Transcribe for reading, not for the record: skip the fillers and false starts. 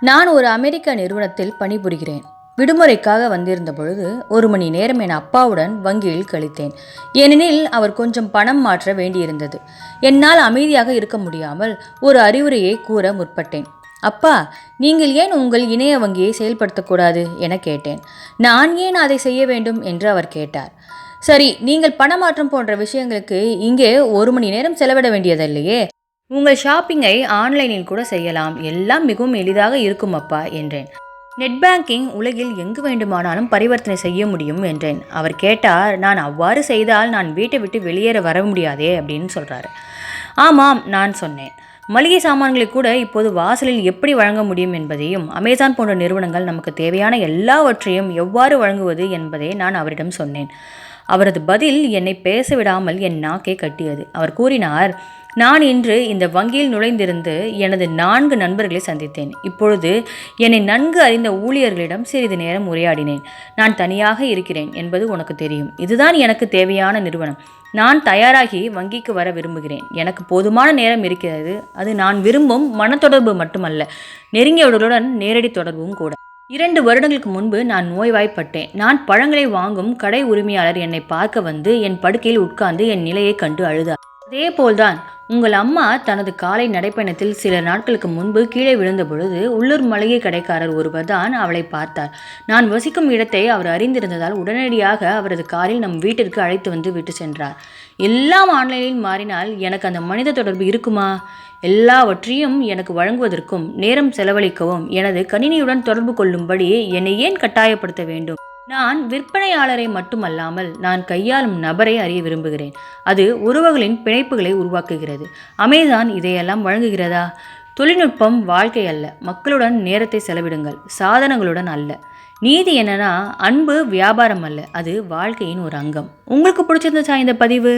நான் ஒரு அமெரிக்க நிறுவனத்தில் பணிபுரிகிறேன். விடுமுறைக்காக வந்திருந்த பொழுது 1 மணி நேரம் என் அப்பாவுடன் வங்கியில் கழித்தேன். ஏனெனில் அவர் கொஞ்சம் பணம் மாற்ற வேண்டியிருந்தது. என்னால் அமைதியாக இருக்க முடியாமல் ஒரு அறிவுரையை கூற முற்பட்டேன். அப்பா, நீங்கள் ஏன் உங்கள் இணைய வங்கியை செயல்படுத்தக்கூடாது என கேட்டேன். நான் ஏன் அதை செய்ய வேண்டும் என்று அவர் கேட்டார். சரி, நீங்கள் பணமாற்றம் போன்ற விஷயங்களுக்கு இங்கே 1 மணி நேரம் செலவிட வேண்டியதில்லையே. உங்கள் ஷாப்பிங்கை ஆன்லைனில் கூட செய்யலாம். எல்லாம் மிகவும் எளிதாக இருக்கும் அப்பா என்றேன். நெட் பேங்கிங் உலகில் எங்கு வேண்டுமானாலும் பரிவர்த்தனை செய்ய முடியும் என்றேன். அவர் கேட்டார், நான் அவ்வாறு செய்தால் நான் வீட்டை விட்டு வெளியேற வர முடியாதே அப்படின்னு சொல்கிறாரு. ஆமாம், நான் சொன்னேன். மளிகை சாமான்களை கூட இப்போது வாசலில் எப்படி வழங்க முடியும் என்பதையும், அமேசான் போன்ற நிறுவனங்கள் நமக்கு தேவையான எல்லாவற்றையும் எவ்வாறு வழங்குவது என்பதை நான் அவரிடம் சொன்னேன். அவரது பதில் என்னை பேச விடாமல் என் நாக்கை கட்டியது. அவர் கூறினார், நான் இன்று இந்த வங்கியில் நுழைந்திருந்து எனது 4 நண்பர்களை சந்தித்தேன். இப்பொழுது என்னை நன்கு அறிந்த ஊழியர்களிடம் சிறிது நேரம் உரையாடினேன். நான் தனியாக இருக்கிறேன் என்பது உனக்கு தெரியும். இதுதான் எனக்கு தேவையான நிறுவனம். நான் தயாராகி வங்கிக்கு வர விரும்புகிறேன். எனக்கு போதுமான நேரம் இருக்கிறது. அது நான் விரும்பும் மனத்தொடர்பு மட்டுமல்ல, நெருங்கியவர்களுடன் நேரடி தொடர்பும் கூட. 2 வருடங்களுக்கு முன்பு நான் நோய்வாய்ப்பட்டேன். நான் பழங்களை வாங்கும் கடை உரிமையாளர் என்னை பார்க்க வந்து என் படுக்கையில் உட்கார்ந்து என் நிலையை கண்டு அழுதார். அதே போல்தான் உங்கள் அம்மா தனது காலை நடைப்பயணத்தில் சில நாட்களுக்கு முன்பு கீழே விழுந்த பொழுது உள்ளூர் மளிகை கடைக்காரர் ஒருவர் தான் அவளை பார்த்தார். நான் வசிக்கும் இடத்தை அவர் அறிந்திருந்ததால் உடனடியாக அவரது காரில் நம் வீட்டிற்கு அழைத்து வந்து விட்டு சென்றார். எல்லாம் ஆன்லைனில் மாறினால் எனக்கு அந்த மனித தொடர்பு இருக்குமா? எல்லாவற்றையும் எனக்கு வழங்குவதற்கும் நேரம் செலவழிக்கவும் எனது கணினியுடன் தொடர்பு கொள்ளும்படி என்னை ஏன் கட்டாயப்படுத்த வேண்டும்? நான் விற்பனையாளரை மட்டுமல்லாமல் நான் கையாளும் நபரை அறிய விரும்புகிறேன். அது உறவுகளின் பிணைப்புகளை உருவாக்குகிறது. அமேசான் இதையெல்லாம் வழங்குகிறதா? தொழில்நுட்பம் வாழ்க்கை அல்ல. மக்களுடன் நேரத்தை செலவிடுங்கள், சாதனங்களுடன் அல்ல. நீதி என்னன்னா, அன்பு வியாபாரம் அல்ல, அது வாழ்க்கையின் ஒரு அங்கம். உங்களுக்கு பிடிச்சிருந்துச்சா இந்த பதிவு?